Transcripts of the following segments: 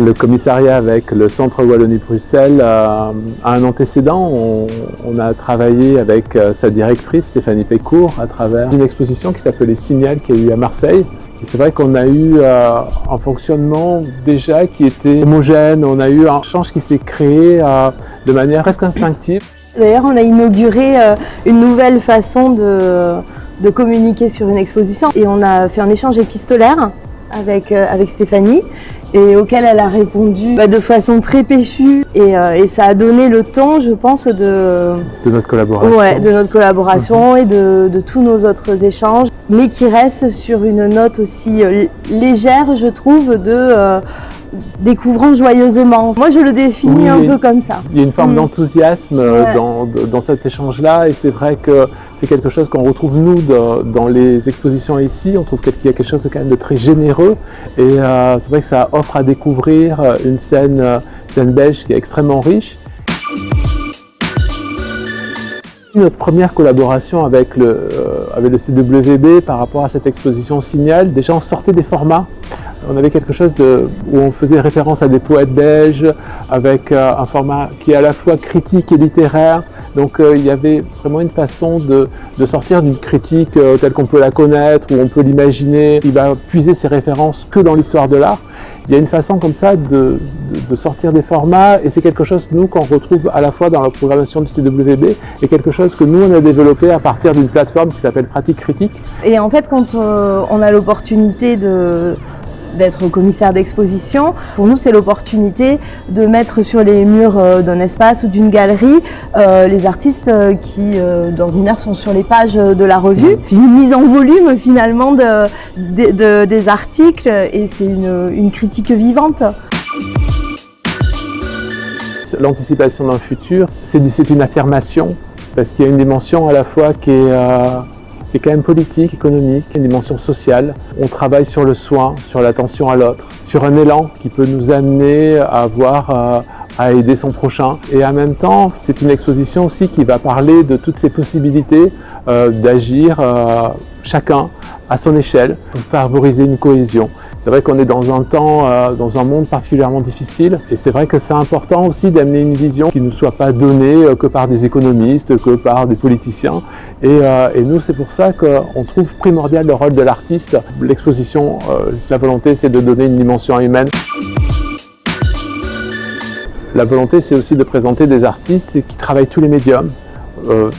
Le commissariat avec le Centre Wallonie-Bruxelles a un antécédent. On a travaillé avec sa directrice Stéphanie Pécourt à travers une exposition qui s'appelait Signal qui a eu à Marseille. Et c'est vrai qu'on a eu un fonctionnement déjà qui était homogène, on a eu un échange qui s'est créé de manière presque instinctive. D'ailleurs, on a inauguré une nouvelle façon de communiquer sur une exposition et on a fait un échange épistolaire avec Stéphanie et auquel elle a répondu de façon très péchue et ça a donné le ton, je pense, de notre collaboration, de notre collaboration et de tous nos autres échanges, mais qui reste sur une note aussi légère, je trouve, découvrant joyeusement. Moi, je le définis un peu comme ça. Il y a une forme d'enthousiasme dans cet échange-là et c'est vrai que c'est quelque chose qu'on retrouve nous dans les expositions ici. On trouve qu'il y a quelque chose de quand même de très généreux et c'est vrai que ça offre à découvrir une scène belge qui est extrêmement riche. Notre première collaboration avec le CWB par rapport à cette exposition Signal, déjà on sortait des formats. On avait quelque chose où on faisait référence à des poètes belges avec un format qui est à la fois critique et littéraire. Donc il y avait vraiment une façon de sortir d'une critique telle qu'on peut la connaître, où on peut l'imaginer. Il va puiser ses références que dans l'histoire de l'art. Il y a une façon comme ça de sortir des formats et c'est quelque chose, nous, qu'on retrouve à la fois dans la programmation du CWB et quelque chose que nous, on a développé à partir d'une plateforme qui s'appelle Pratique Critique. Et en fait, quand on a l'opportunité d'être commissaire d'exposition, pour nous c'est l'opportunité de mettre sur les murs d'un espace ou d'une galerie les artistes qui d'ordinaire sont sur les pages de la revue. C'est une mise en volume finalement des articles et c'est une critique vivante. L'anticipation d'un futur, c'est une affirmation parce qu'il y a une dimension à la fois qui est quand même politique, économique, une dimension sociale. On travaille sur le soin, sur l'attention à l'autre, sur un élan qui peut nous amener à aider son prochain. Et en même temps, c'est une exposition aussi qui va parler de toutes ces possibilités d'agir chacun à son échelle pour favoriser une cohésion. C'est vrai qu'on est dans un temps, dans un monde particulièrement difficile et c'est vrai que c'est important aussi d'amener une vision qui ne soit pas donnée que par des économistes, que par des politiciens. Et nous, c'est pour ça qu'on trouve primordial le rôle de l'artiste. L'exposition, la volonté, c'est de donner une dimension humaine. La volonté, c'est aussi de présenter des artistes qui travaillent tous les médiums.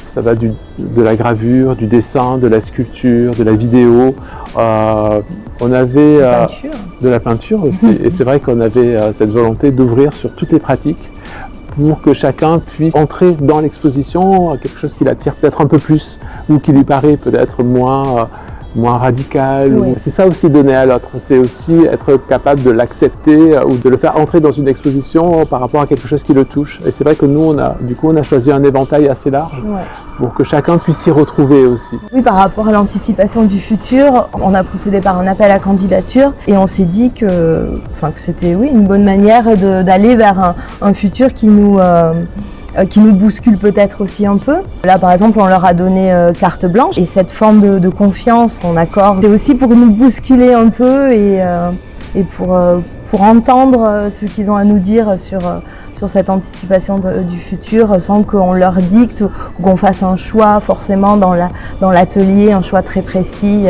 Ça va de la gravure, du dessin, de la sculpture, de la vidéo. On avait de la peinture aussi. Et c'est vrai qu'on avait cette volonté d'ouvrir sur toutes les pratiques pour que chacun puisse entrer dans l'exposition, quelque chose qui l'attire peut-être un peu plus ou qui lui paraît peut-être moins radical. Oui. C'est ça aussi donner à l'autre, c'est aussi être capable de l'accepter ou de le faire entrer dans une exposition par rapport à quelque chose qui le touche. Et c'est vrai que nous, on a choisi un éventail assez large pour que chacun puisse s'y retrouver aussi. Oui, par rapport à l'anticipation du futur, on a procédé par un appel à candidature et on s'est dit que c'était une bonne manière d'aller vers un futur qui nous bouscule peut-être aussi un peu. Là, par exemple, on leur a donné carte blanche et cette forme de confiance qu'on accorde, c'est aussi pour nous bousculer un peu et pour entendre ce qu'ils ont à nous dire sur cette anticipation du futur sans qu'on leur dicte ou qu'on fasse un choix forcément dans l'atelier, un choix très précis.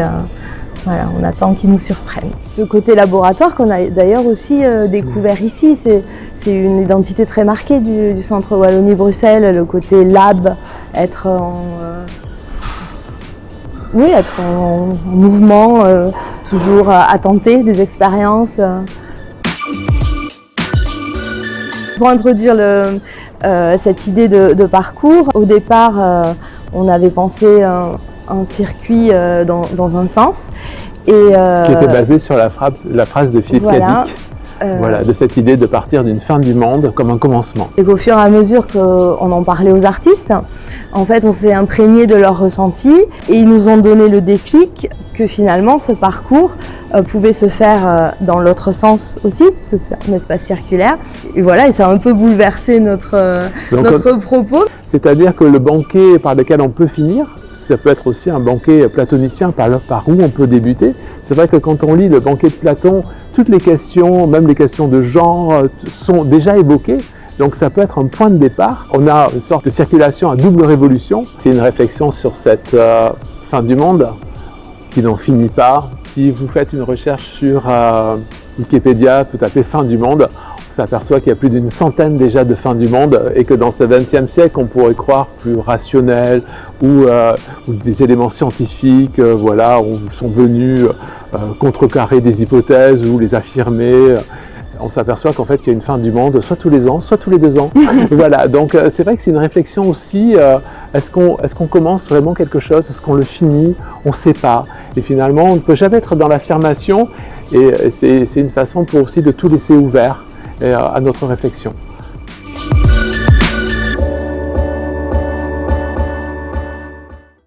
Voilà, on attend qu'ils nous surprennent. Ce côté laboratoire qu'on a d'ailleurs aussi découvert ici, c'est une identité très marquée du Centre Wallonie-Bruxelles, le côté lab, être en mouvement, toujours à tenter des expériences. Pour introduire cette idée de parcours, au départ, on avait pensé un circuit dans un sens. Qui était basé sur la phrase de Philippe Cadic, de cette idée de partir d'une fin du monde comme un commencement. Et qu'au fur et à mesure qu'on en parlait aux artistes, en fait on s'est imprégné de leurs ressentis et ils nous ont donné le déclic que finalement ce parcours pouvait se faire dans l'autre sens aussi, parce que c'est un espace circulaire. Et voilà, et ça a un peu bouleversé notre propos. C'est-à-dire que le banquet par lequel on peut finir, ça peut être aussi un banquet platonicien par où on peut débuter. C'est vrai que quand on lit le banquet de Platon, toutes les questions, même les questions de genre, sont déjà évoquées. Donc ça peut être un point de départ. On a une sorte de circulation à double révolution. C'est une réflexion sur cette fin du monde qui n'en finit pas. Si vous faites une recherche sur Wikipédia, vous tapez fin du monde, on s'aperçoit qu'il y a plus d'une centaine déjà de fins du monde et que dans ce XXe siècle, on pourrait croire plus rationnel ou des éléments scientifiques voilà, sont venus contrecarrer des hypothèses ou les affirmer. On s'aperçoit qu'en fait, il y a une fin du monde, soit tous les ans, soit tous les 2 ans. Voilà, donc c'est vrai que c'est une réflexion aussi, est-ce qu'on commence vraiment quelque chose, est-ce qu'on le finit, on ne sait pas. Et finalement, on ne peut jamais être dans l'affirmation, et c'est une façon pour aussi de tout laisser ouvert à notre réflexion.